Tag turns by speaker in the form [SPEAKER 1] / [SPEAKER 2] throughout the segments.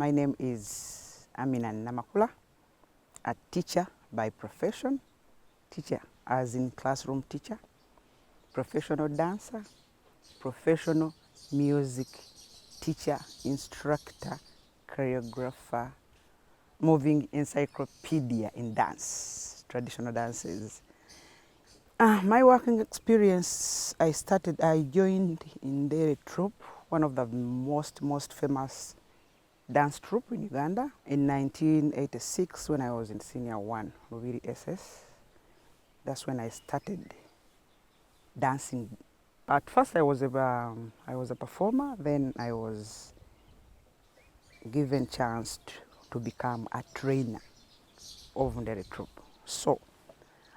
[SPEAKER 1] My name is Aminah Namakula, a teacher by profession, teacher as in classroom teacher, professional dancer, professional music teacher, instructor, choreographer, moving encyclopedia in dance, traditional dances. My working experience, I joined in the troupe, one of the most famous dance troupe in Uganda in 1986 when I was in Senior 1, Rubiri SS. That's when I started dancing. At first I was a performer, then I was given chance to become a trainer of the troupe. So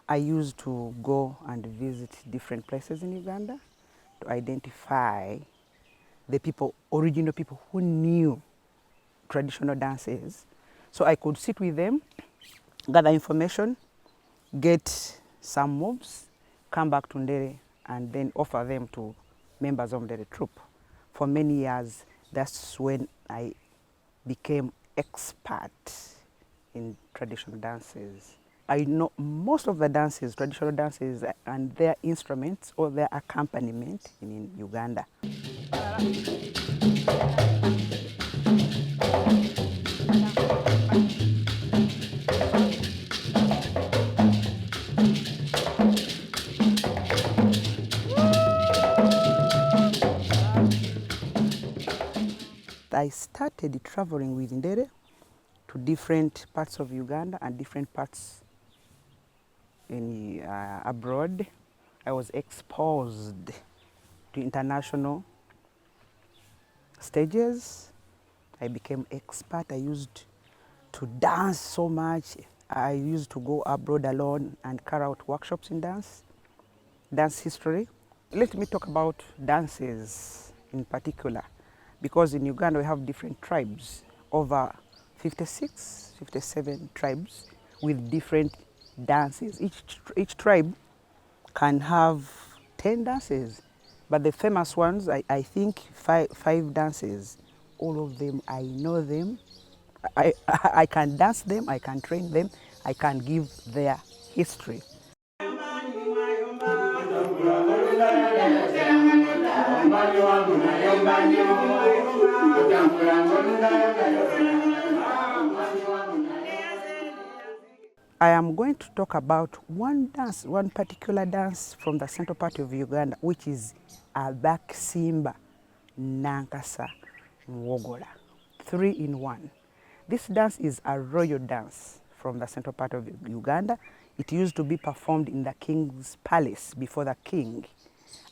[SPEAKER 1] I used to go and visit different places in Uganda to identify the people, original people who knew traditional dances. So I could sit with them, gather information, get some moves, come back to Ndere, and then offer them to members of the troupe. For many years, that's when I became expert in traditional dances. I know most of the dances, traditional dances, and their instruments or their accompaniment in Uganda. I started traveling with Ndere to different parts of Uganda and different parts in abroad. I was exposed to international stages. I became expert. I used to dance so much. I used to go abroad alone and carry out workshops in dance history. Let me talk about dances in particular, because in Uganda we have different tribes, over 56, 57 tribes with different dances. Each tribe can have 10 dances, but the famous ones, I think five dances. All of them, I know them. I can dance them, I can train them, I can give their history. I am going to talk about one dance, one particular dance from the central part of Uganda, which is Abakisimba, Nankasa, Wogola. 3 in 1. This dance is a royal dance from the central part of Uganda. It used to be performed in the king's palace before the king.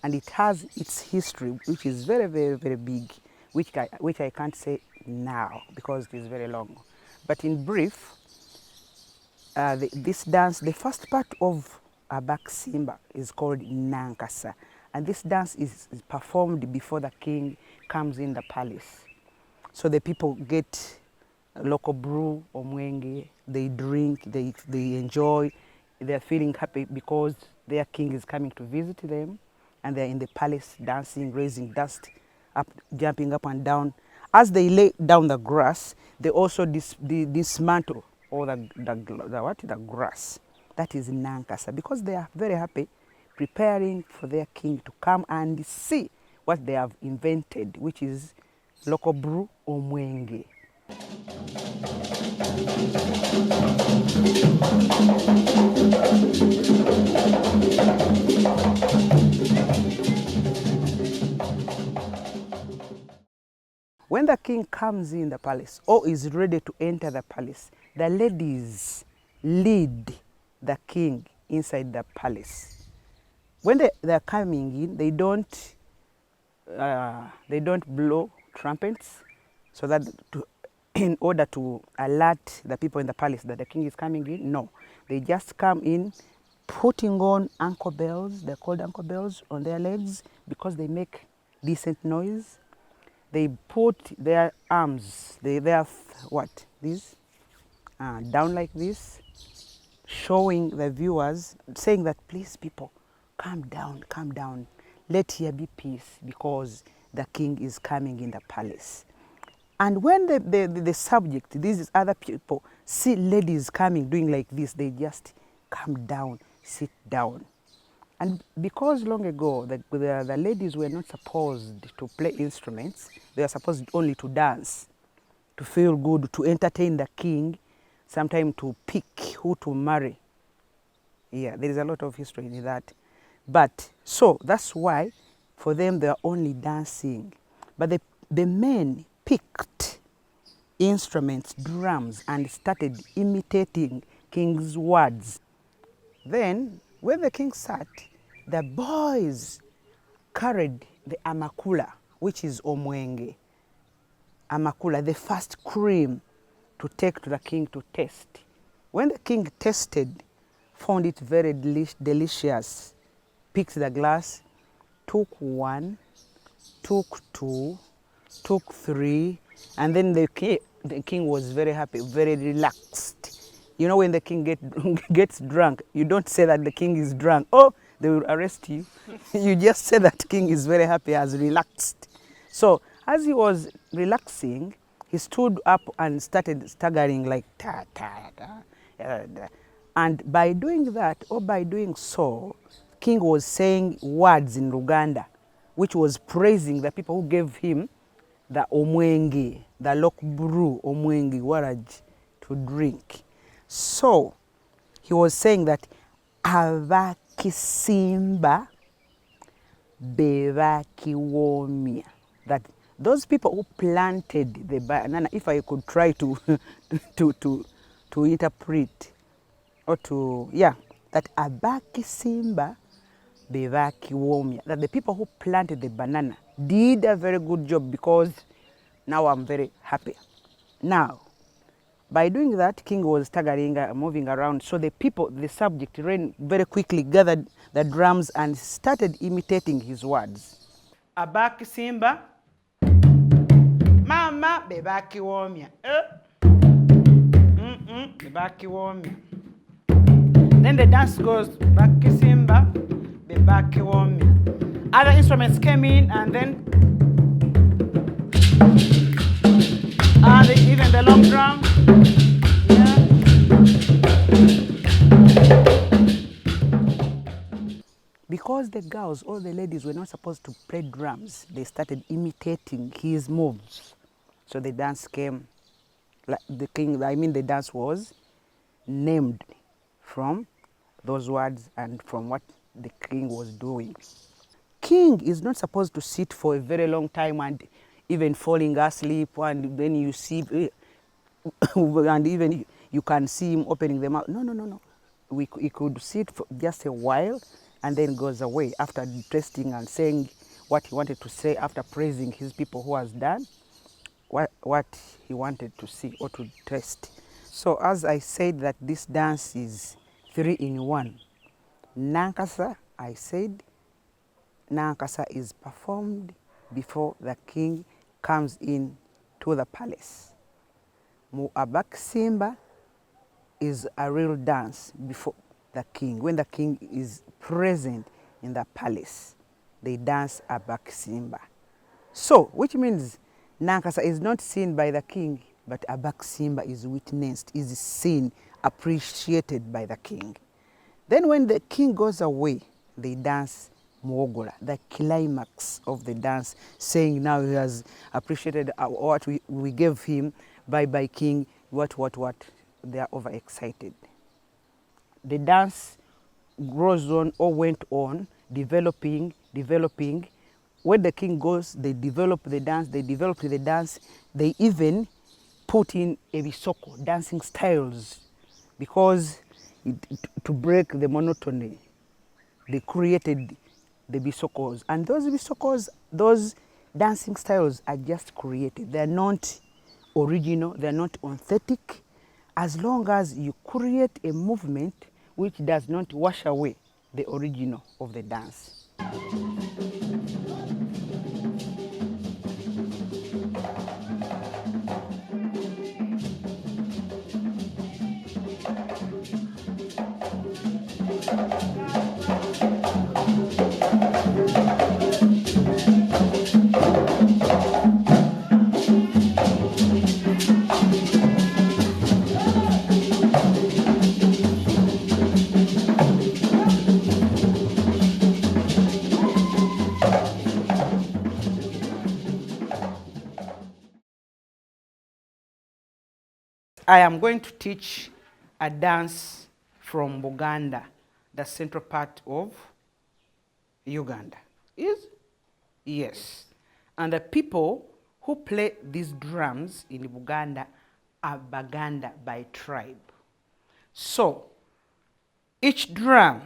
[SPEAKER 1] And it has its history, which is very big, which I can't say now because it is very long. But in brief, this dance, the first part of Abakisimba is called Nankasa. And this dance is performed before the king comes in the palace. So the people get local brew or mwenge, they drink, they enjoy, they're feeling happy because their king is coming to visit them, and they're in the palace dancing, raising dust, up, jumping up and down. As they lay down the grass, they also dismantle all the grass. That is Nankasa, because they are very happy, preparing for their king to come and see what they have invented, which is local brew or mwenge. When the king comes in the palace or is ready to enter the palace, the ladies lead the king inside the palace. When they are coming in, they don't blow trumpets, so that in order to alert the people in the palace that the king is coming in. No, they just come in putting on ankle bells, they're called ankle bells, on their legs because they make decent noise. They put their arms, what, these, down like this, showing the viewers, saying that, please people, calm down, let here be peace because the king is coming in the palace. And when the subject, these other people, see ladies coming doing like this, they just come down, sit down. And because long ago the ladies were not supposed to play instruments, they were supposed only to dance, to feel good, to entertain the king, sometimes to pick who to marry. Yeah, there is a lot of history in that. But so that's why for them they are only dancing. But the men picked instruments, drums, and started imitating king's words. Then when the king sat, the boys carried the amakula, which is omwenge. Amakula, the first cream to take to the king to taste. When the king tasted, found it very delicious, picked the glass, took one, took two, took three, and then the king was very happy, very relaxed. You know, when the king gets drunk, you don't say that the king is drunk. Oh, they will arrest you. You just say that king is very happy, has relaxed. So as he was relaxing, he stood up and started staggering like ta ta ta. And by doing that, or by doing so, king was saying words in Luganda, which was praising the people who gave him the omwenge, the lock brew omwenge waraj to drink. So he was saying that abakisimba bebakiwomya, that those people who planted the banana, if I could try to to interpret or to, yeah, that abakisimba bebakiwomya, that the people who planted the banana did a very good job, because now I'm very happy. Now, by doing that, king was staggering, moving around. So the people, the subject, ran very quickly, gathered the drums and started imitating his words. Abaki simba, mama bebaki womya, bebaki womya. Then the dance goes baki simba, bebaki womya. Other instruments came in, and then even the long drum. Yeah. Because the girls, all the ladies were not supposed to play drums, they started imitating his moves. So the dance came, like the king, the dance was named from those words and from what the king was doing. King is not supposed to sit for a very long time and even falling asleep, and then you see, and even you can see him opening the mouth. No. He could sit for just a while and then goes away after tasting and saying what he wanted to say, after praising his people who has done what he wanted to see or to taste. So as I said, that this dance is 3 in 1. Nankasa, I said, Nankasa is performed before the king comes in to the palace. Muabak Simba is a real dance before the king. When the king is present in the palace, they dance Abak Simba. So, which means Nankasa is not seen by the king, but Abak Simba is witnessed, is seen, appreciated by the king. Then when the king goes away, they dance Muogola, the climax of the dance, saying now he has appreciated what we gave him, bye king, what. They are overexcited. The dance grows on or went on, developing. When the king goes, they develop the dance, they even put in ebisoko, dancing styles, because to break the monotony, they created the bisokos. And those bisokos, those dancing styles are just created. They are not original, they are not authentic, as long as you create a movement which does not wash away the original of the dance. I am going to teach a dance from Buganda, the central part of Uganda. Yes. And the people who play these drums in Buganda are Baganda by tribe. So, each drum,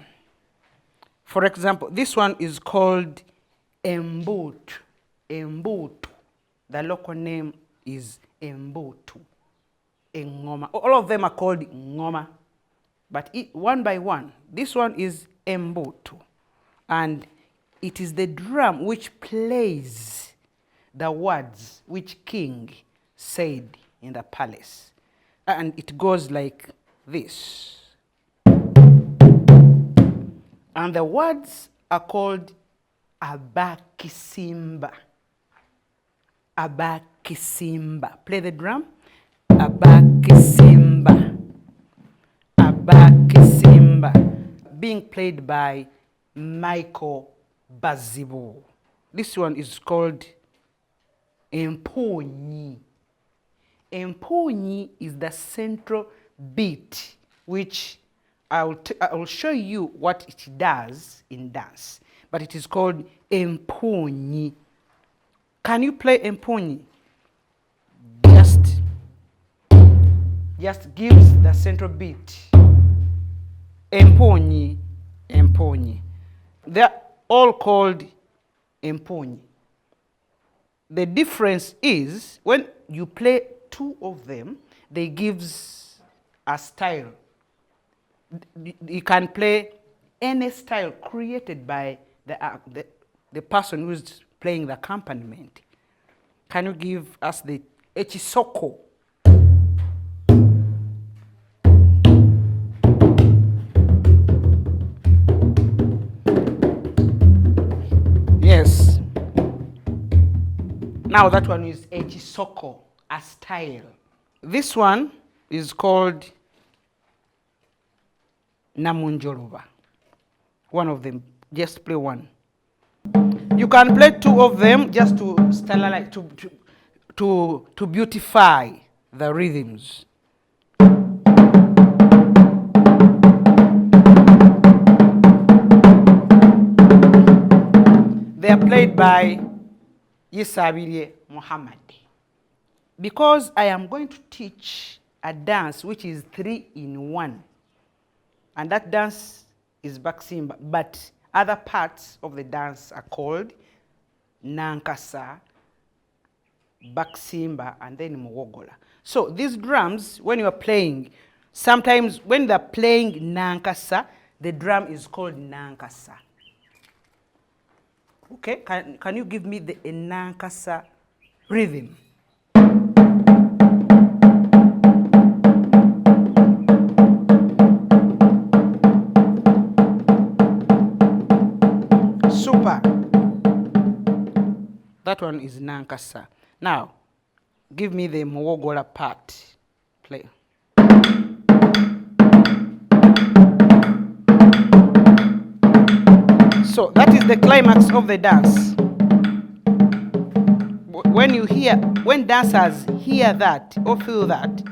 [SPEAKER 1] for example, this one is called Embutu. Embutu. The local name is Embutu. Ngoma. All of them are called Ngoma. But one by one, this one is Embutu. And it is the drum which plays the words which king said in the palace. And it goes like this. And the words are called Abakisimba. Abakisimba. Play the drum. Abakisimba. Abakisimba. Being played by Michael Bazibu. This one is called Emponyi. Emponyi is the central beat which I will show you what it does in dance. But it is called Emponyi. Can you play Emponyi? Just gives the central beat. Emponyi, Emponyi. They're all called Emponyi. The difference is when you play two of them, they gives a style. You can play any style created by the person who's playing the accompaniment. Can you give us the Echisoko? Yes. Now that one is Echisoko, a style. This one is called Namunjoloba. One of them. Just play one. You can play two of them just to stylize, to beautify the rhythms. They are played by Yisabirye Muhammad. Because I am going to teach a dance which is 3 in 1. And that dance is Baksimba, but other parts of the dance are called Nankasa, Baksimba, and then Muwogola. So these drums, when you are playing, sometimes when they're playing Nankasa, the drum is called Nankasa. Okay, can you give me the Nankasa rhythm? Super. That one is Nankasa. Now, give me the Muwogola part. Play. So that is the climax of the dance. When dancers hear that or feel that,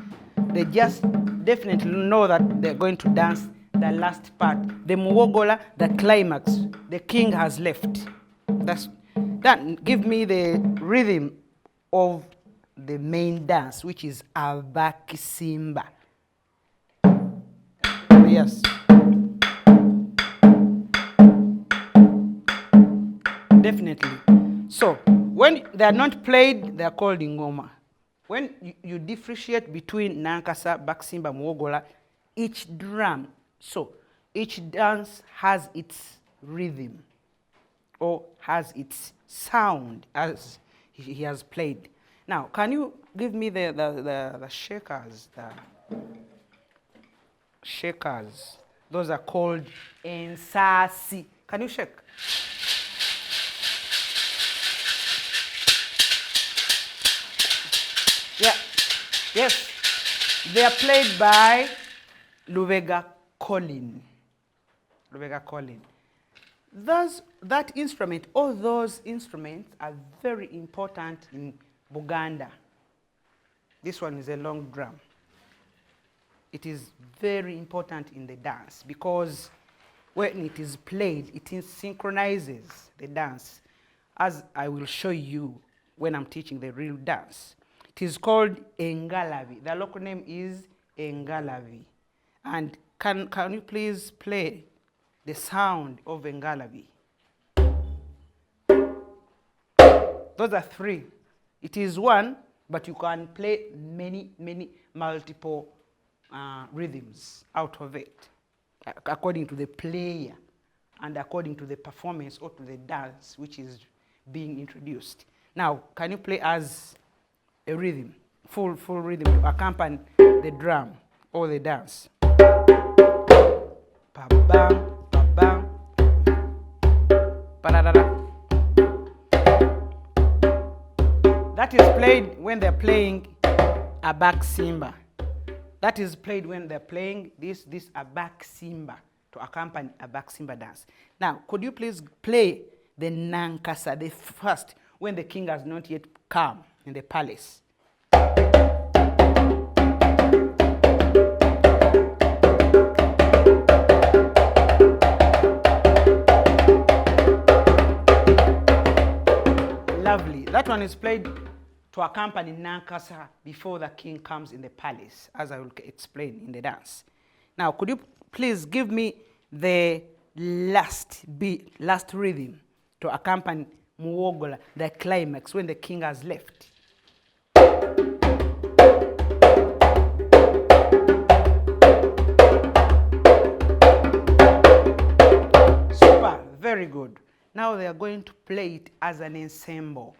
[SPEAKER 1] they just definitely know that they're going to dance the last part. The Muwogola, the climax, the king has left. That give me the rhythm of the main dance, which is Abakisimba. Yes. Definitely. So, when they are not played, they are called Ngoma. When you differentiate between Nankasa, Baksimba, Muwogola, each drum, so each dance has its rhythm or has its sound as he has played. Now, can you give me the shakers? The shakers. Those are called ensasi. Can you shake? Yeah. Yes. They are played by Lubega Colin. Lubega Colin. That instrument, all those instruments are very important in Buganda. This one is a long drum. it is very important in the dance because when it is played, it synchronizes the dance, as I will show you when I'm teaching the real dance. It is called Engalavi. The local name is Engalavi. And can you please play the sound of Engalavi? Those are three. It is one, but you can play many multiple rhythms out of it, according to the player and according to the performance or to the dance which is being introduced. Now, can you play as a rhythm, full rhythm to accompany the drum or the dance? Pa-bam, pa-bam, pa-da-da-da. That is played when they're playing a back simba. That is played when they're playing this a back simba to accompany a back simba dance. Now, could you please play the Nankasa, the first, when the king has not yet come in the palace? Lovely. That one is played to accompany Nankasa before the king comes in the palace, as I will explain in the dance. Now, could you please give me the last beat, last rhythm to accompany Muwogola, the climax, when the king has left? Super, very good. Now they are going to play it as an ensemble,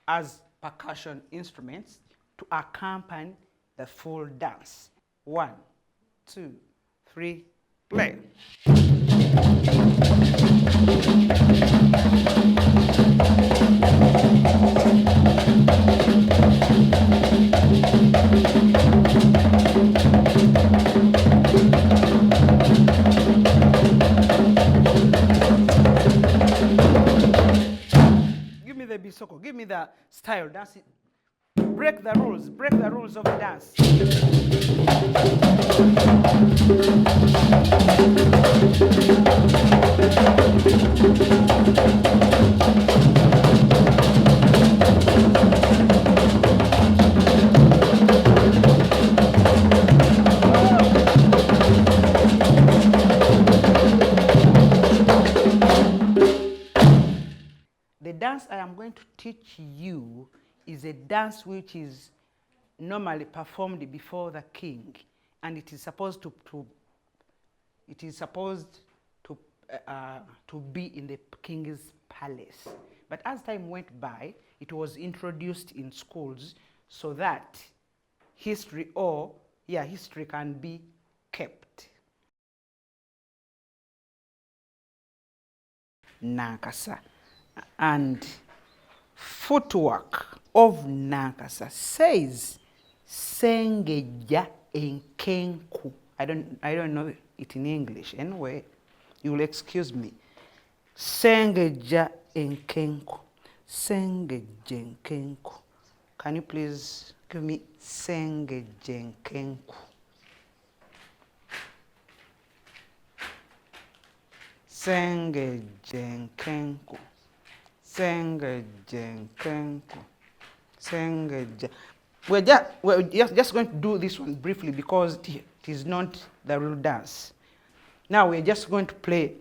[SPEAKER 1] as percussion instruments to accompany the full dance. 1, 2, 3, play. Give me the bisoko, give me the style, dance it. Break the rules of the dance. The dance I am going to teach you is a dance which is normally performed before the king, and it is supposed to be in the king's palace. But as time went by, it was introduced in schools so that history can be kept. Nankasa. And footwork of Nankasa says Sengeja enkenku. I don't know it in English. Anyway, you will excuse me. Sengeja enkenku. Sengeja enkenku. Can you please give me Sengeja enkenku? Sengeja enkenku. We're just going to do this one briefly because it is not the real dance. Now we're just going to play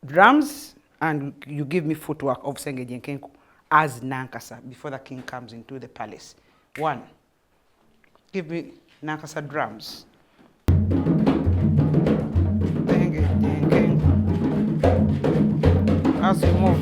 [SPEAKER 1] drums and you give me footwork of Sengeja Nkenku as Nankasa before the king comes into the palace. 1. Give me Nankasa drums. Sengeja Nkenku. As you move.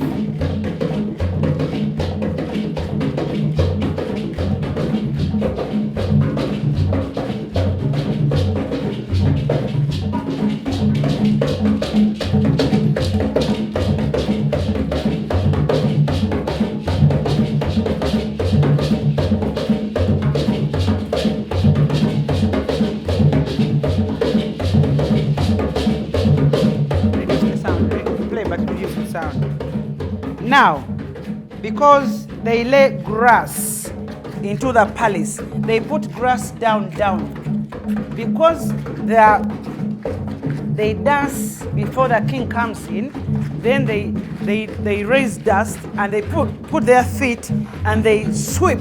[SPEAKER 1] Now, because they lay grass into the palace, they put grass down. because they dance before the king comes in, then they raise dust and they put their feet and they sweep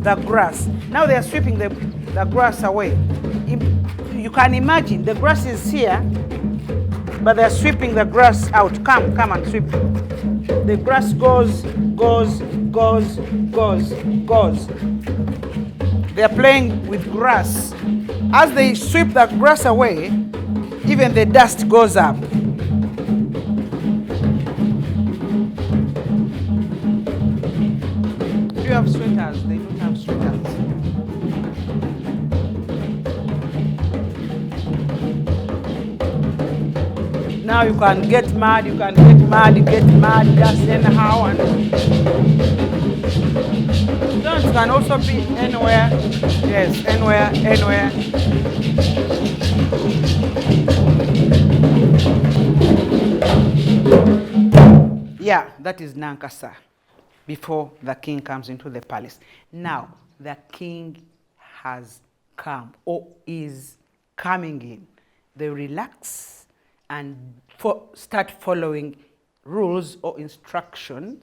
[SPEAKER 1] the grass. Now they are sweeping the grass away. You can imagine the grass is here, but they are sweeping the grass out. Come and sweep. The grass goes. They are playing with grass. As they sweep the grass away, even the dust goes up. Do you have sweaters? They don't have sweaters. Now you can get mad, just anyhow. And dance can also be anywhere. Yes, anywhere. Yeah, that is Nankasa, before the king comes into the palace. Now, the king has come or is coming in. They relax and start following rules or instructions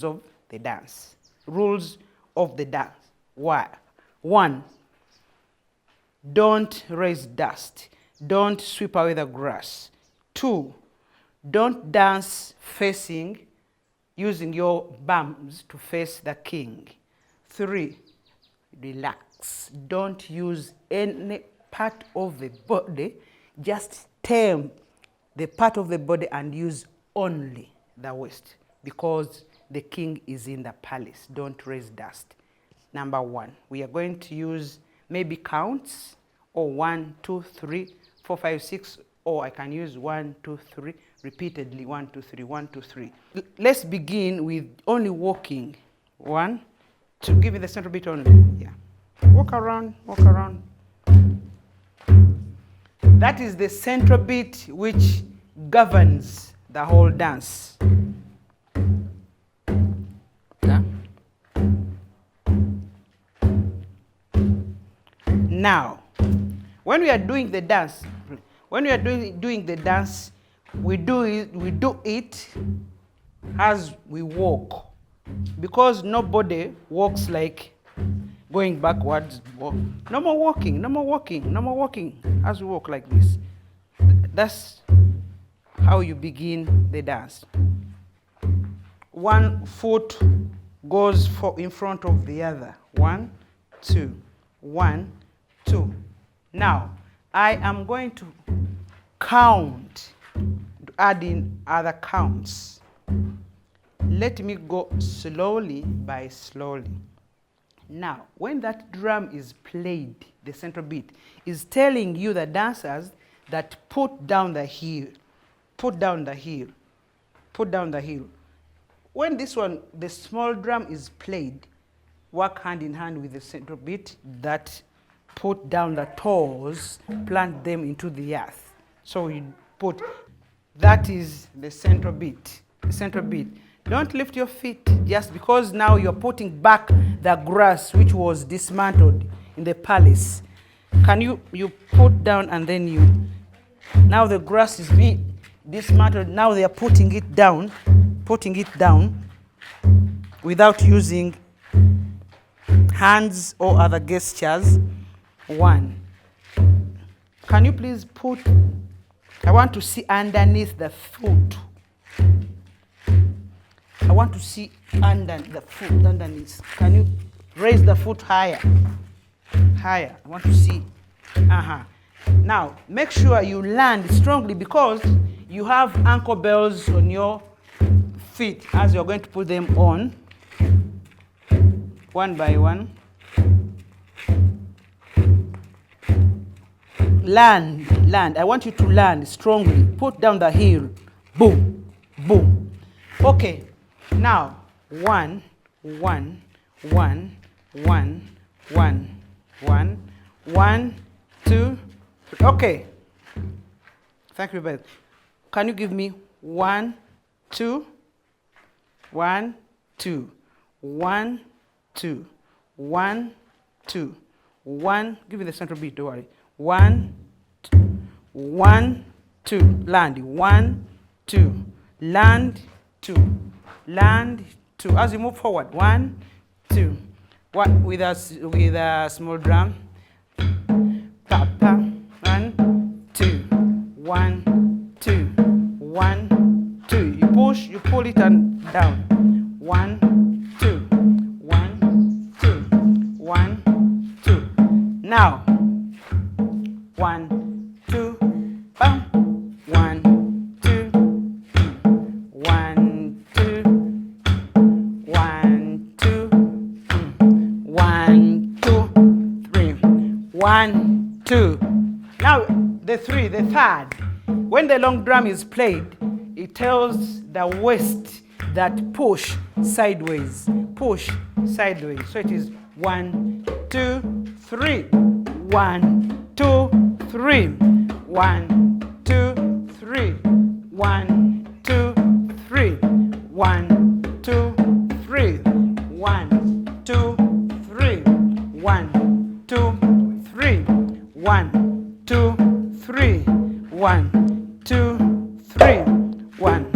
[SPEAKER 1] of the dance. Rules of the dance. Why? 1, don't raise dust. Don't sweep away the grass. 2, don't dance using your bums to face the king. 3, relax. Don't use any part of the body. Just tame the part of the body and use only the waist, because the king is in the palace. Don't raise dust. Number 1, we are going to use maybe counts, or 1, 2, 3, 4, 5, 6, or I can use 1, 2, 3 repeatedly. 1, 2, 3, 1, 2, 3. Let's begin with only walking. 1, 2. Give me the center beat only. Yeah. Walk around. That is the central beat which governs the whole dance. Yeah. Now, when we are doing the dance, we do it as we walk, because nobody walks like going backwards. No more walking as we walk like this. That's how you begin the dance. 1 foot goes in front of the other. 1, 2, 1, 2. Now, I am going to count, add in other counts. Let me go slowly by slowly. Now, when that drum is played, the central beat is telling you, the dancers, that put down the heel. When this one, the small drum is played, work hand in hand with the central beat that put down the toes, plant them into the earth. So you put, that is the central beat. Don't lift your feet just because now you're putting back the grass which was dismantled in the palace. Can you put down, and then now the grass is being dismantled. Now they are putting it down without using hands or other gestures. 1. Can you please put, I want to see underneath the foot. I want to see under the foot, underneath. Can you raise the foot higher? I want to see. Now, make sure you land strongly, because you have ankle bells on your feet as you're going to put them on, one by one. Land. I want you to land strongly. Put down the heel. Boom, boom. Okay. Now, 1, 1, 1, 1, 1, 1, 1, 2. Okay. Thank you, Beth. Can you give me 1, 2, 1, 2, 1, 2, 1, 2,
[SPEAKER 2] 1, give me the central beat, don't worry. 1, 1, 2, land, 1, 2, land, 2, land, 2. As you move forward, 1, 2, 1 with a small drum. Pa, pa, 1, 2, 1, 2, 1, 2. You push, you pull it and down. 1, 2, 1, 2, 1, 2. Now, 1, 2, bam. 1, 2, 1, 2, 1, 2, 1, 2, 3, 1, 2. Now the third. When the long drum is played, it tells the waist that push sideways, push sideways. So it is 1, 2, 3, 1, 2, 3, 1, 2, 3, 1, 2, 3, 1, 2, 3, 1, 2, 3, 1, 2, 3, 1, 2, 3, 1, 2, 3, 1,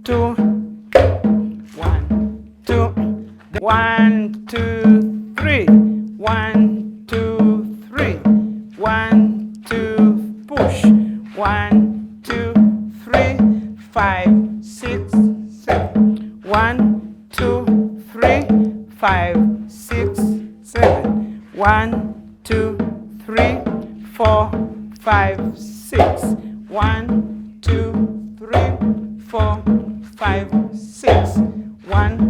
[SPEAKER 2] 2, 1, 2, 1, 2, 3, 1, 2, 3, 1, 2, push, 1, 2, 3, 5, 6, 7, 1, 2, 3, 5, 6, 7, 1, 2, 3, 4, 5, 6, 1, 2, 3, 4, 5, 6, 1.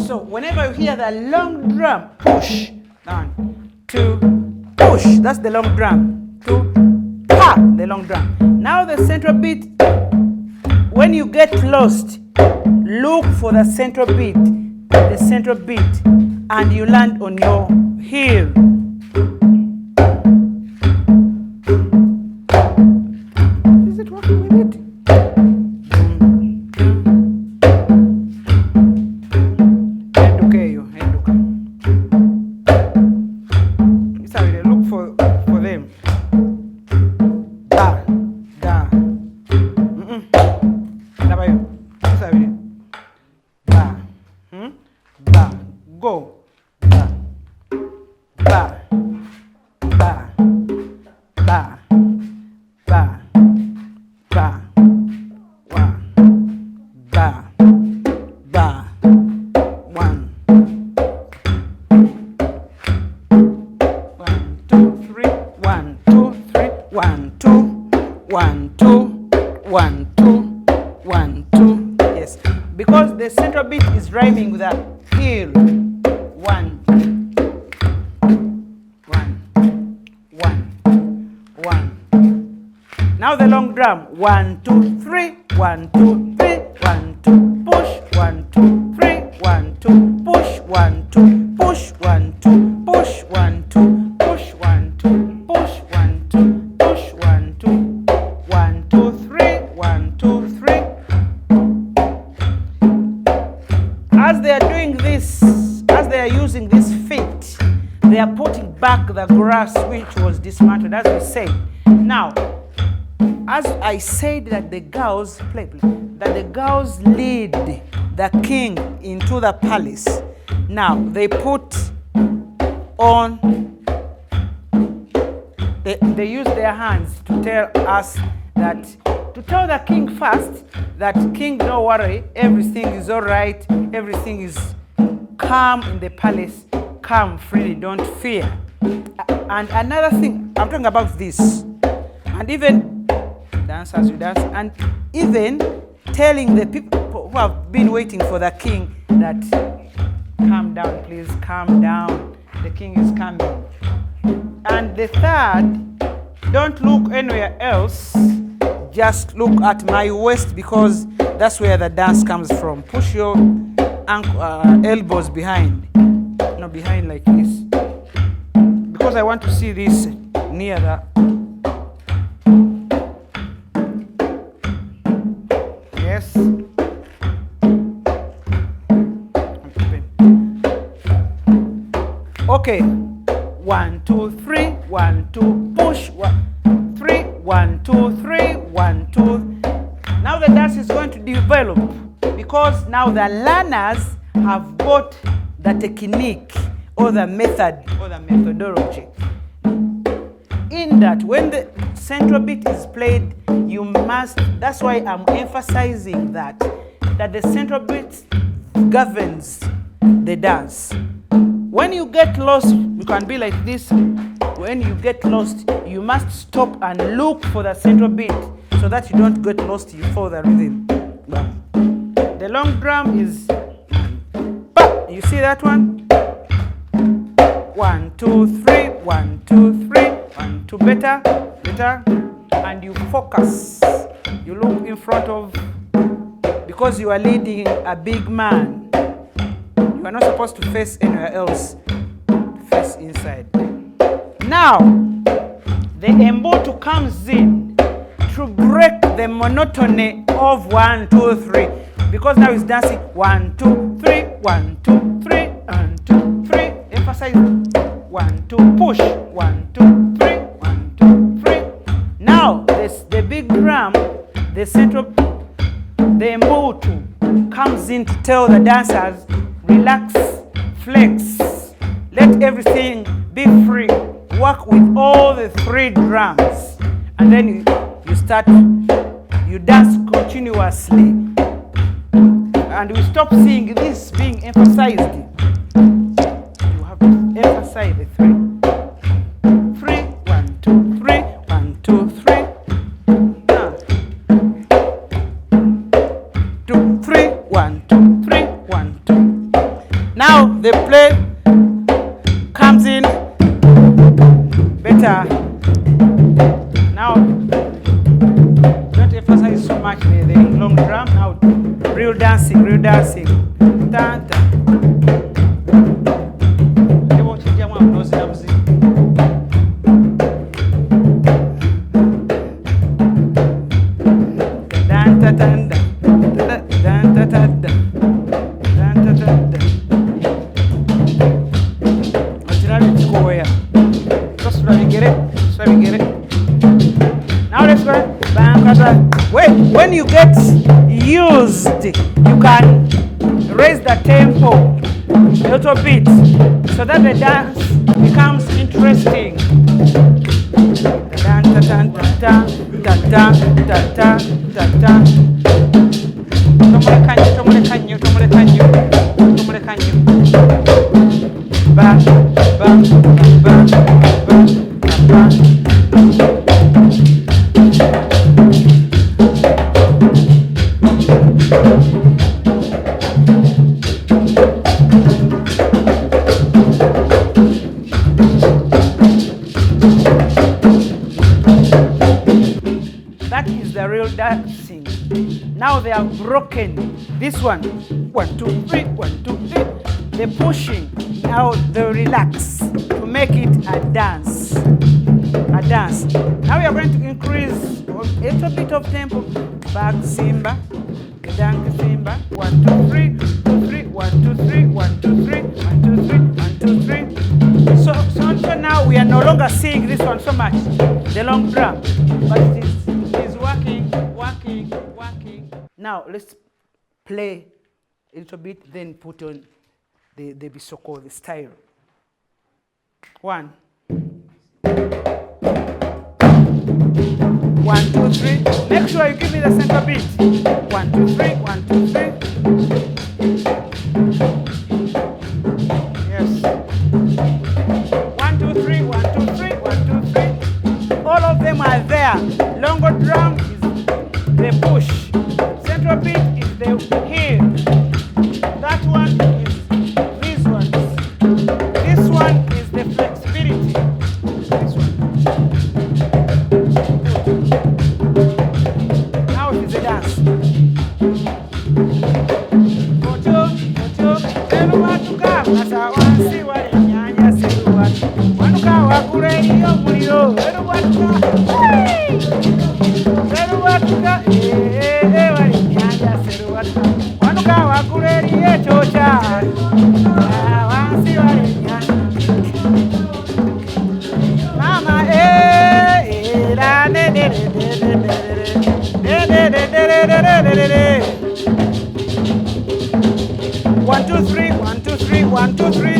[SPEAKER 2] So whenever you hear the long drum, push, 1, 2, push, that's the long drum, 2, pa, the long drum. Now the central beat, when you get lost, look for the central beat, and you land on your heel. Is it working with it? Look for them. Da, da. Ba, ba, go. Ba, ba, ba, ba, ba, ba, wa, ba, ba, 1. 1, 2, 3, 1, 2, 3, 1, 2, 1, 2, 1, 2, 1, 2. Yes, because the central beat is rhyming with a heel. 1, 1, 1, 1. Now the long drum. 1, 2, 3, 1, 2, 3, 1, 2, push, 1, 2, 3, 1, 2, push, 1, 2, push, 1, 2, push, 1, 2, push, 1, 2, push, 1, 2, push, 1, 2, 1, 2, 3, 1, 2, 3. As they are doing this, as they are using these feet, they are putting back the grass which was dismantled, as we said. Now, as I said that the girls that the girls lead the king into the palace. Now they put on, they use their hands to tell us that, to tell the king first that, king, don't worry, everything is all right, everything is calm in the palace, come freely, don't fear. And another thing, I'm talking about this, and even dance as you dance, and even telling the people who have been waiting for the king that, calm down, please, calm down, the king is coming. And the third, don't look anywhere else, just look at my waist, because that's where the dance comes from. Push your elbows behind, no, behind like this, because I want to see this near the, yes. Okay, 1, 2, 3, 1, 2, push, 1, 3, 1, 2, 3, 1, 2. Now the dance is going to develop because now the learners have got the technique or the method or the methodology. In that, when the central beat is played, you must, that's why I'm emphasizing that the central beat governs the dance. When you get lost, you can be like this. When you get lost, you must stop and look for the central beat so that you don't get lost, you follow the rhythm. The long drum is, you see that one? 1, 2, 3, 1, 2, 3, 1, 2, better, better, and you focus. You look in front of, because you are leading a big man. You are not supposed to face anywhere else, face inside. Now, the emboto comes in to break the monotony of 1, 2, 3, because now he's dancing 1, 2, 3, 1, 2, 3, 1, 2, 3. Emphasize 1, 2, push, 1, 2, 3, 1, 2, 3. Now, the big drum, the central, the emboto comes in to tell the dancers, relax, flex, let everything be free. Work with all the 3 drums, and then you start, you dance continuously. And we stop seeing this being emphasized. You have to emphasize the 3. 3, 1, 2, 3, 1, 2, 3. 2, 3, 1, 2, 3, 1, 2. Now the play comes in better. Now don't emphasize so much the long drum. Now real dancing, real dancing. Dun, dun. Now let's go. When you get used, you can raise the tempo a little bit so that the dance becomes interesting. That is the real dancing. Now they have broken this one. 1, 2, 3, 1, 2, 3. They're pushing. Now they relax to make it a dance. A dance. Now we are going to increase a little bit of tempo. Back Simba. Dank Simba. 1, 2, 3, 2, 3, 1, 2, 3, 1, 2, 3, 1, 2, 3, 1, 2, 3. So now we are no longer seeing this one so much, the long drum, but it is working, working, working. Now let's play a little bit, then put on the bisoko, the style. 1, 1, 2, 3. Make sure you give me the center beat. 1, 2, 3, 1, 2, 3. Yes. 1, 2, 3, 1, 2, 3, 1, 2, 3. All of them are there. Longer drum is the push. Central beat is the heel. That one is these ones. This one is the flexibility. This one. Now it is a dance. 1, 2, 3, 1, 2, 3, 1, 2, 3.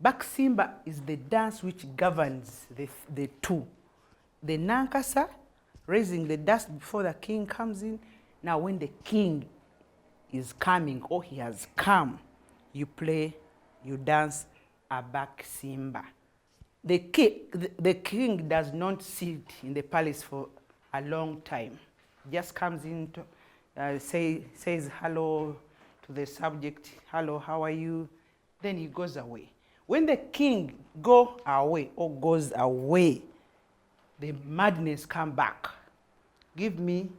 [SPEAKER 2] Baksimba is the dance which governs the two. The Nankasa, raising the dust before the king comes in. Now when the king is coming or he has come, you dance a Baksimba. The king does not sit in the palace for a long time. Just comes in, says hello to the subject, hello, how are you? Then he goes away. When the king goes away, the madness come back. Give me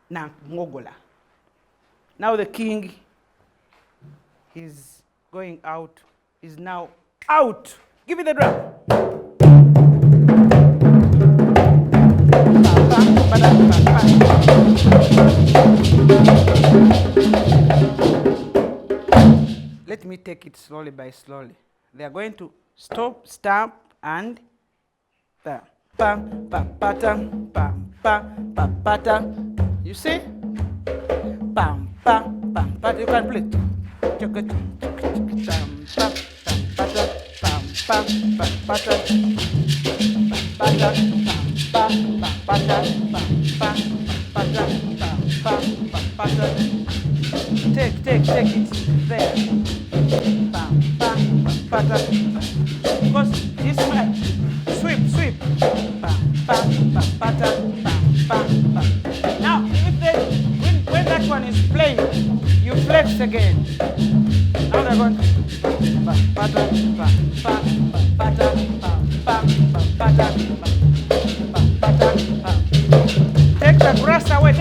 [SPEAKER 2] Nangogola. Now the king is going out, is now out. Give me the drum. Let me take it slowly by slowly. They are going to stop, stamp, and pam, pam, pam, pam, pam, pam, pam, pam. You see? Pam, pam, pam, pam. You can play. Take it there. Because this man, sweep. Now, when that one is playing, you flex again. Now they're going to take the grass away.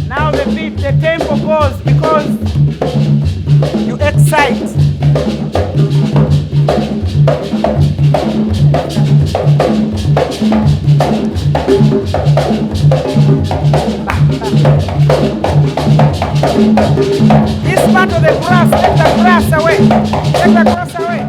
[SPEAKER 2] Now the beat, the tempo goes because you excite. This part of the grass, take the grass away. Grass away.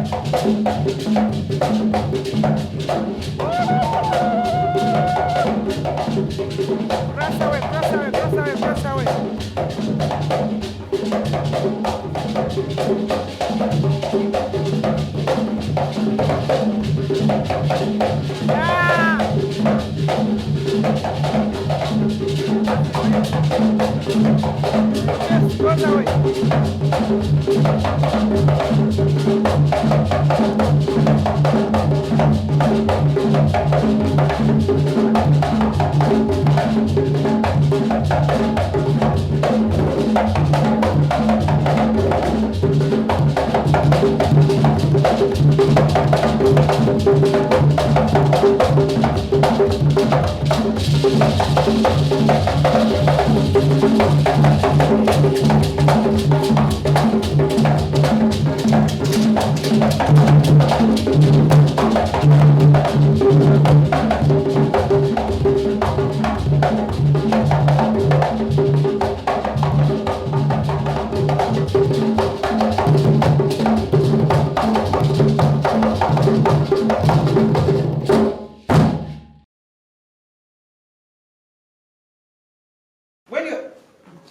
[SPEAKER 2] When you're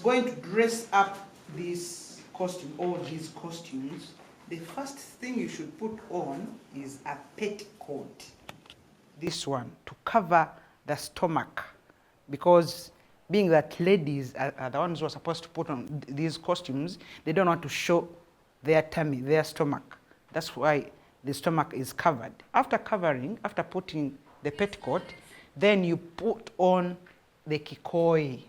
[SPEAKER 2] going to dress up this costume, all these costumes, the first thing you should put on is a petticoat. This one, to cover the stomach. Because being that ladies are the ones who are supposed to put on these costumes, they don't want to show their tummy, their stomach. That's why the stomach is covered. After putting the petticoat, then you put on the kikoi.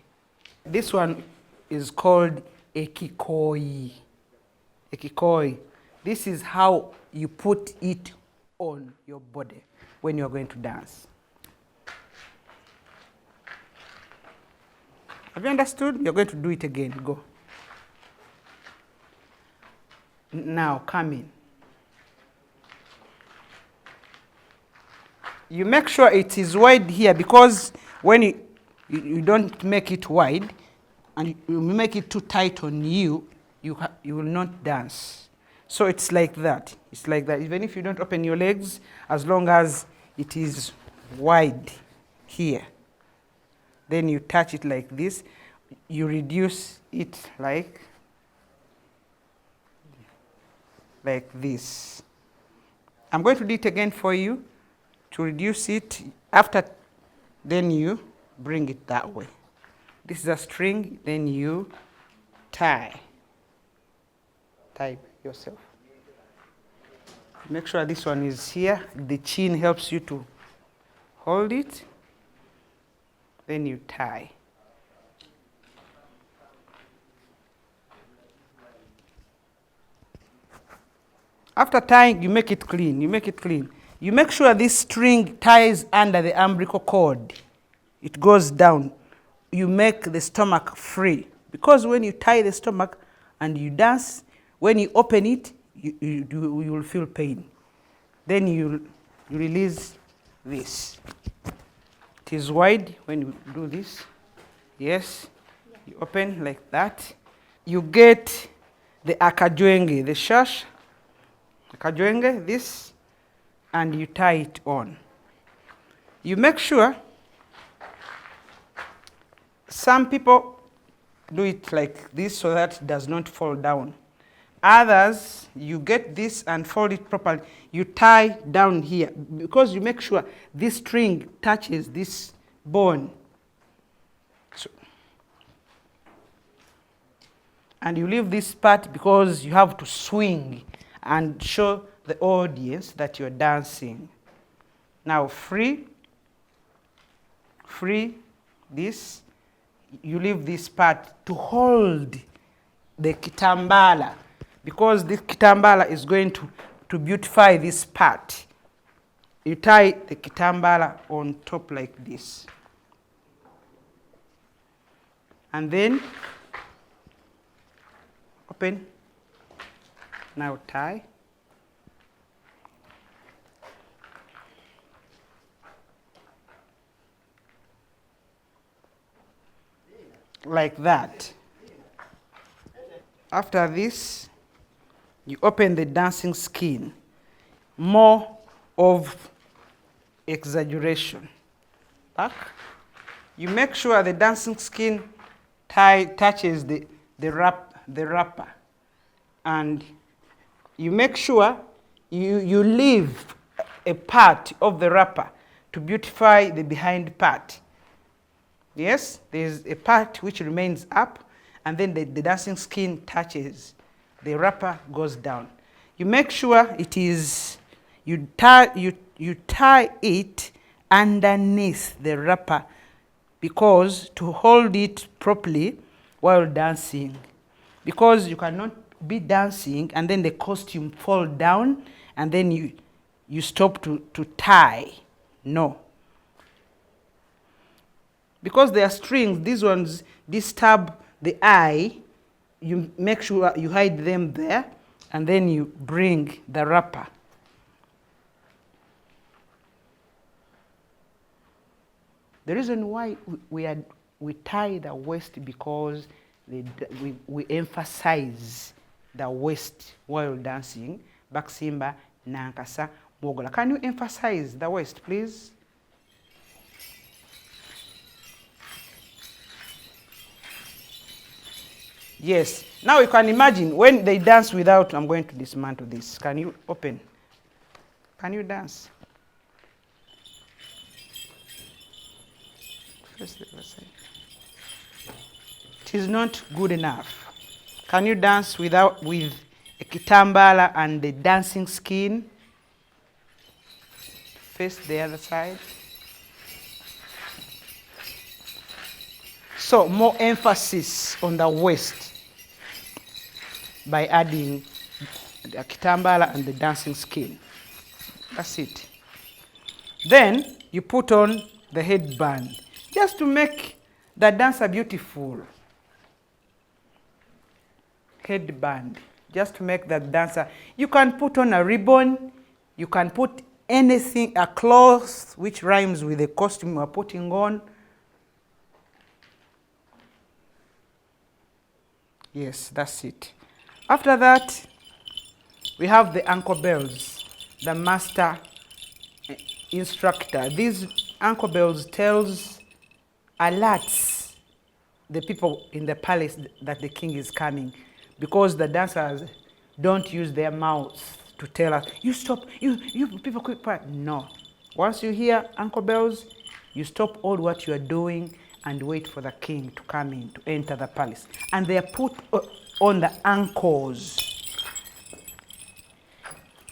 [SPEAKER 2] This one is called a kikoi. A kikoi. This is how you put it on your body when you're going to dance. Have you understood? You're going to do it again. Go. Now, come in. You make sure it is wide here, because when you don't make it wide and you make it too tight on you, you will not dance. So it's like that. It's like that. Even if you don't open your legs, as long as it is wide here, then you touch it like this. You reduce it like this. I'm going to do it again for you to reduce it. After, then you bring it that way. This is a string, then you tie yourself. Make sure this one is here. The chin helps you to hold it. Then you tie. After tying, you make it clean. You make it clean. You make sure this string ties under the umbilical cord. It goes down. You make the stomach free. Because when you tie the stomach and you dance, when you open it, you will feel pain. Then you release this. It is wide when you do this. Yes. You open like that. You get the akajwenge, the shash. Akajwenge, this, and you tie it on. You make sure, some people do it like this so that it does not fall down. Others, you get this and fold it properly. You tie down here because you make sure this string touches this bone. So, and you leave this part because you have to swing and show the audience that you're dancing. Now free this. You leave this part to hold the kitambala, because this kitambala is going to beautify this part. You tie the kitambala on top like this. And then open. Now tie. Like that. After this, you open the dancing skin. More of exaggeration. Back. You make sure the dancing skin touches the wrapper. And you make sure you leave a part of the wrapper to beautify the behind part. Yes, there's a part which remains up, and then the dancing skin touches. The wrapper goes down. You make sure it is, you tie it underneath the wrapper, because to hold it properly while dancing. Because you cannot be dancing and then the costume fall down and then you stop to tie. No. Because they are strings, these ones disturb the eye. You make sure you hide them there, and then you bring the wrapper. The reason why we tie the waist, because we emphasize the waist while dancing. Baksimba, Nankasa, Mogola. Can you emphasize the waist, please? Yes. Now you can imagine when they dance without, I'm going to dismantle this. Can you open? Can you dance? First, it is not good enough. Can you dance with a kitambala and the dancing skin? Face the other side. So more emphasis on the waist by adding the kitambala and the dancing skin. That's it. Then you put on the headband just to make the dancer beautiful. Headband, just to make the dancer. You can put on a ribbon, you can put anything, a cloth which rhymes with the costume you are putting on. Yes, that's it. After that, we have the ankle bells, the master instructor. These ankle bells alerts the people in the palace that the king is coming, because the dancers don't use their mouths to tell us, you stop, you people quick quiet. No. Once you hear ankle bells, you stop all what you are doing and wait for the king to come in, to enter the palace. And they are put on the ankles.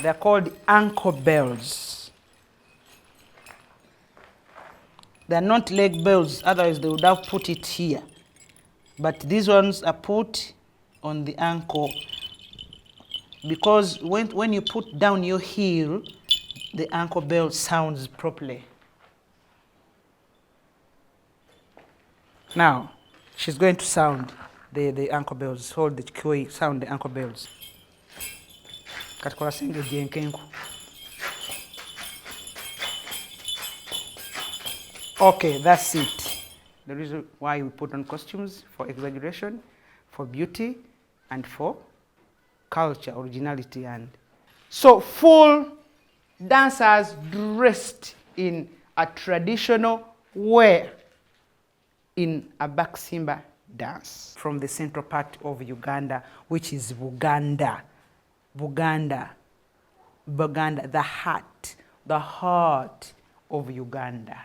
[SPEAKER 2] They are called ankle bells. They are not leg bells, otherwise they would have put it here. But these ones are put on the ankle, because when you put down your heel, the ankle bell sounds properly. Now, she's going to sound the ankle bells. Hold the key, sound the ankle bells. Okay, that's it. The reason why we put on costumes: for exaggeration, for beauty, and for culture, originality. And so full dancers dressed in a traditional way in a Baksimba dance from the central part of Uganda, which is Buganda. Buganda, the heart of Uganda.